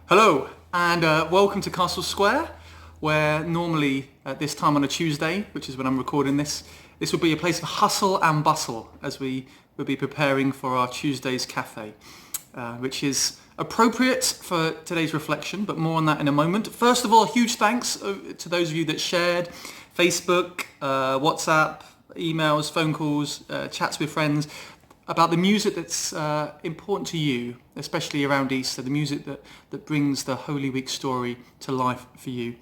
Hello and welcome to Castle Square, where normally at this time on a Tuesday, which is when I'm recording this will be a place of hustle and bustle as we will be preparing for our Tuesday's cafe, which is appropriate for today's reflection, but more on that in a moment. First of all, huge thanks to those of you that shared Facebook, WhatsApp, emails, phone calls, chats with friends about the music that's important to you, especially around Easter, the music that brings the Holy Week story to life for you.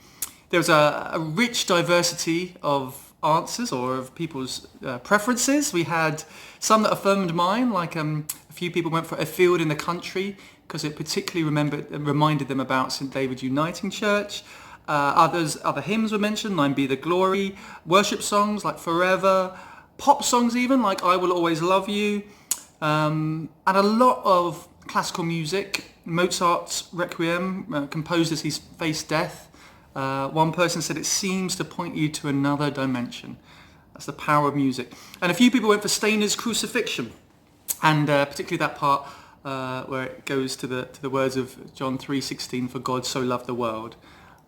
There's a rich diversity of answers or of people's preferences. We had some that affirmed mine, like a few people went for a field in the country because it particularly reminded them about St David's Uniting Church. Other hymns were mentioned, Thine Be the Glory, worship songs like Forever, pop songs even, like I Will Always Love You, and a lot of classical music. Mozart's Requiem, composed as he's faced death. One person said it seems to point you to another dimension. That's the power of music. And a few people went for Stainer's Crucifixion, and particularly that part where it goes to the words of John 3:16, for God so loved the world.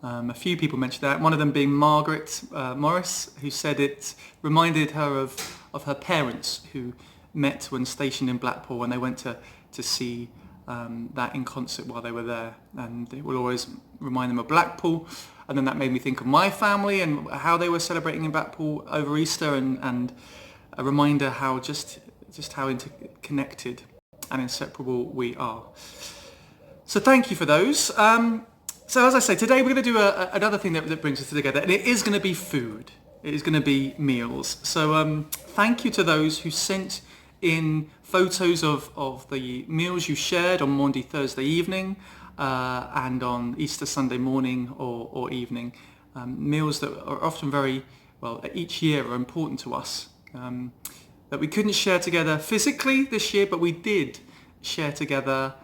A few people mentioned that, one of them being Margaret Morris, who said it reminded her of her parents who met when stationed in Blackpool, and they went to see that in concert while they were there, and it will always remind them of Blackpool. And then that made me think of my family and how they were celebrating in Blackpool over Easter, and a reminder how just how interconnected and inseparable we are. So thank you for those. So as I say, today we're going to do another thing that brings us together, and it is going to be food. It is going to be meals. So thank you to those who sent in photos of the meals you shared on Maundy Thursday evening and on Easter Sunday morning or evening. Meals that are often each year are important to us. That we couldn't share together physically this year, but we did share together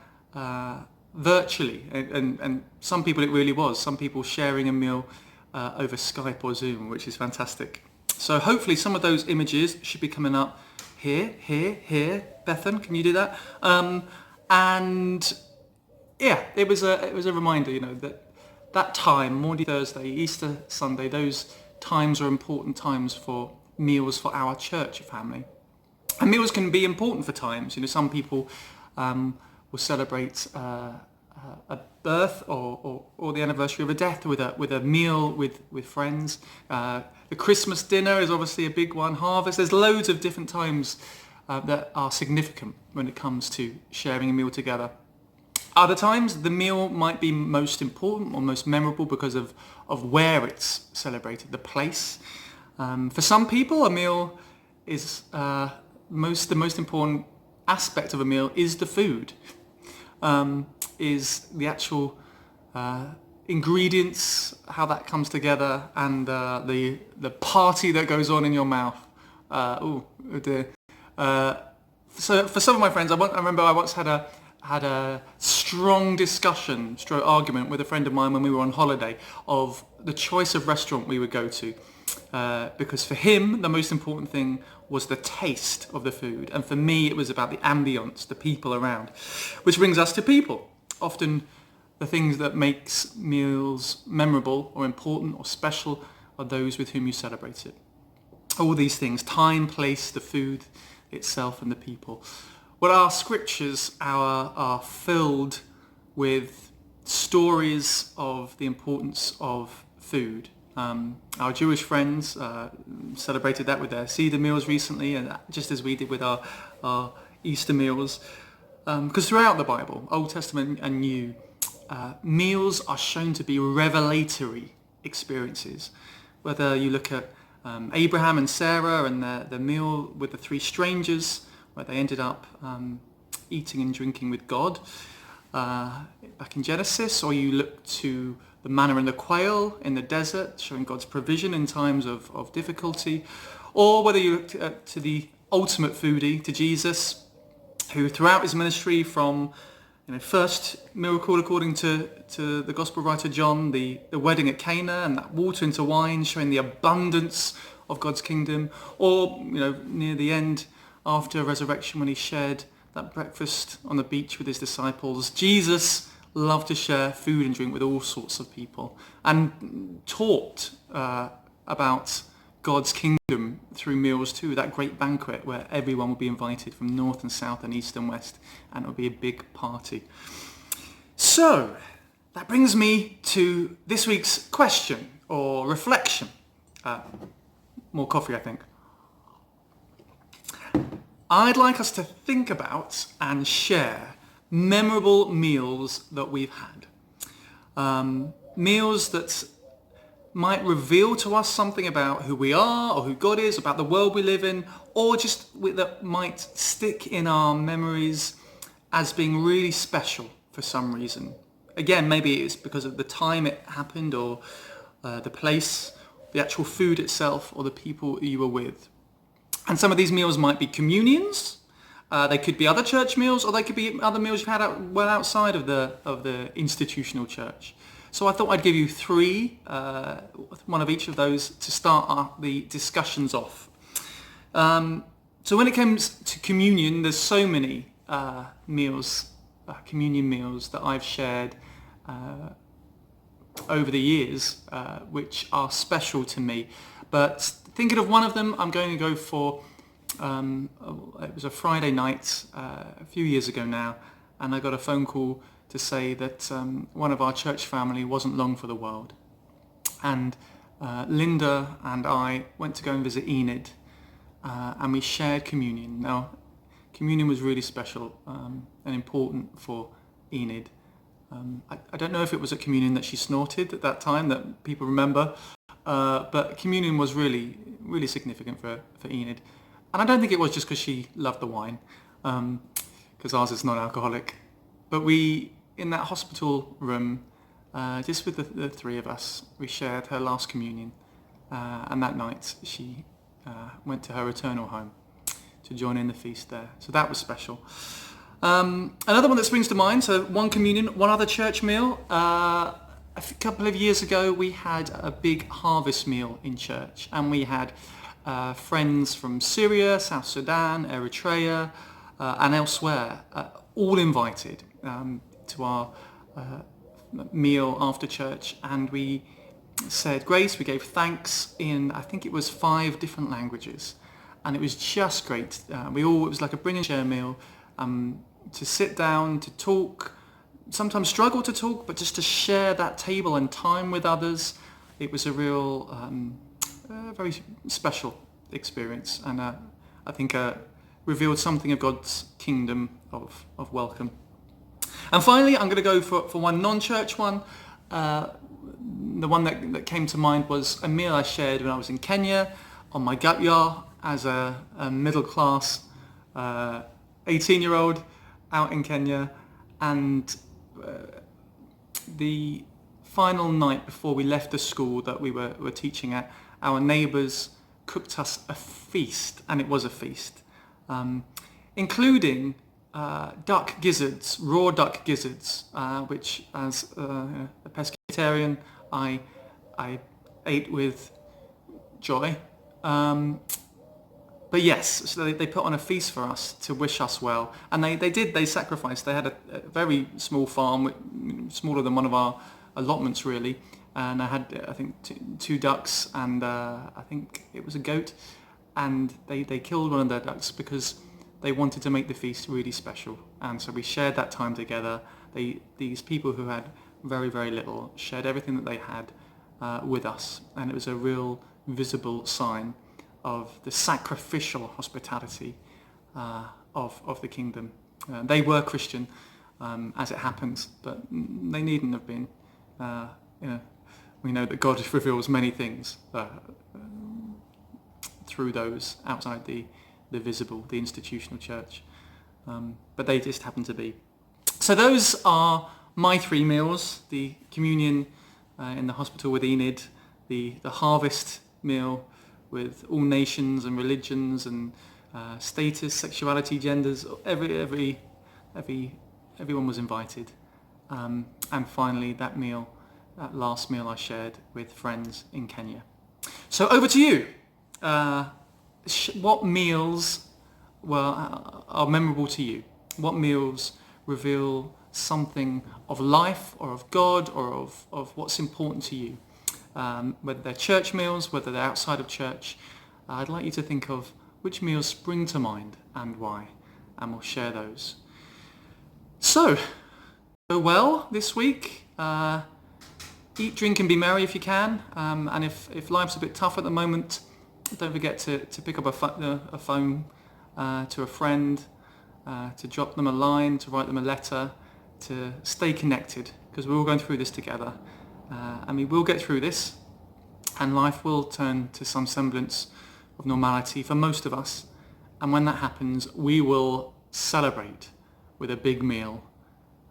virtually, and some people it really was. Some people sharing a meal over Skype or Zoom, which is fantastic. So hopefully some of those images should be coming up here. Bethan, can you do that? And yeah, it was a reminder, that time, Maundy Thursday, Easter Sunday, those times are important times for meals for our church family. And meals can be important for times. Some people will celebrate a birth or the anniversary of a death with a meal with friends. The Christmas dinner is obviously a big one. Harvest. There's loads of different times that are significant when it comes to sharing a meal together. Other times the meal might be most important or most memorable because of where it's celebrated, the place. For some people, a meal is the most important aspect of a meal is the food. Is the actual ingredients, how that comes together, and the party that goes on in your mouth. Oh dear. So for some of my friends, I remember I once had a strong discussion, argument with a friend of mine when we were on holiday of the choice of restaurant we would go to. Because for him, the most important thing was the taste of the food. And for me, it was about the ambience, the people around. Which brings us to people. Often the things that makes meals memorable or important or special are those with whom you celebrate it. All these things, time, place, the food itself and the people. Well, our scriptures are filled with stories of the importance of food. Our Jewish friends celebrated that with their Seder meals recently, and just as we did with our Easter meals. Because throughout the Bible, Old Testament and New, meals are shown to be revelatory experiences. Whether you look at Abraham and Sarah and the meal with the three strangers, where they ended up eating and drinking with God, back in Genesis, or you look to the manna and the quail in the desert, showing God's provision in times of difficulty, or whether you look to the ultimate foodie, to Jesus, who throughout his ministry from first miracle according to the gospel writer John, the wedding at Cana and that water into wine, showing the abundance of God's kingdom, or near the end after resurrection when he shared that breakfast on the beach with his disciples. Jesus loved to share food and drink with all sorts of people, and taught about God's kingdom through meals too, that great banquet where everyone would be invited from north and south and east and west, and it would be a big party. So that brings me to this week's question or reflection. More coffee, I think. I'd like us to think about and share memorable meals that we've had. Meals that might reveal to us something about who we are or who God is, about the world we live in, or just that might stick in our memories as being really special for some reason. Again, maybe it's because of the time it happened, or the place, the actual food itself, or the people you were with. And some of these meals might be communions. They could be other church meals, or they could be other meals you've had well outside of the institutional church. So I thought I'd give you three, one of each of those, to start the discussions off. So when it comes to communion, there's so many meals, communion meals that I've shared over the years, which are special to me. But thinking of one of them, I'm going to go for, it was a Friday night a few years ago now, and I got a phone call to say that one of our church family wasn't long for the world. And Linda and I went to go and visit Enid, and we shared communion. Now, communion was really special and important for Enid. I don't know if it was at communion that she snorted at that time, that people remember, but communion was really, really significant for Enid. And I don't think it was just because she loved the wine, because ours is non-alcoholic. But we, in that hospital room, just with the three of us, we shared her last communion. And that night she went to her eternal home to join in the feast there. So that was special. Another one that springs to mind, so one communion, one other church meal. A couple of years ago we had a big harvest meal in church, and we had friends from Syria, South Sudan, Eritrea, and elsewhere, all invited to our meal after church, and we said grace, we gave thanks in, I think it was 5 different languages, and it was just great. It was like a bring and share meal, to sit down, to talk, sometimes struggle to talk, but just to share that table and time with others. It was a real, very special experience, and I think revealed something of God's kingdom of welcome. And finally, I'm going to go for one non-church one. The one that came to mind was a meal I shared when I was in Kenya on my gap year as a middle-class 18-year-old out in Kenya. And the final night before we left the school that we were teaching at, our neighbours cooked us a feast, and it was a feast, including duck gizzards, raw duck gizzards, which as a pescatarian I ate with joy. But yes, so they put on a feast for us to wish us well, and they sacrificed. They had a very small farm, smaller than one of our allotments really, and I had, I think, two ducks, and I think it was a goat, and they killed one of their ducks because they wanted to make the feast really special. And so we shared that time together. These people who had very, very little shared everything that they had with us, and it was a real visible sign of the sacrificial hospitality of the kingdom. They were Christian, as it happens, but they needn't have been. We know that God reveals many things through those outside the visible, the institutional church, but they just happen to be. So those are my 3 meals: the communion in the hospital with Enid, the harvest meal with all nations and religions and status, sexuality, genders. Everyone was invited, and finally that last meal I shared with friends in Kenya. So over to you. What meals are memorable to you? What meals reveal something of life or of God or of what's important to you. Whether they're church meals, whether they're outside of church, I'd like you to think of which meals spring to mind and why, and we'll share those. So, go well this week. Eat, drink and be merry if you can, and if life's a bit tough at the moment, don't forget to pick up a phone to a friend, to drop them a line, to write them a letter, to stay connected, because we're all going through this together, and we will get through this, and life will turn to some semblance of normality for most of us, and when that happens we will celebrate with a big meal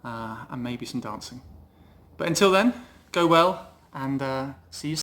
and maybe some dancing. But until then, go well and see you soon.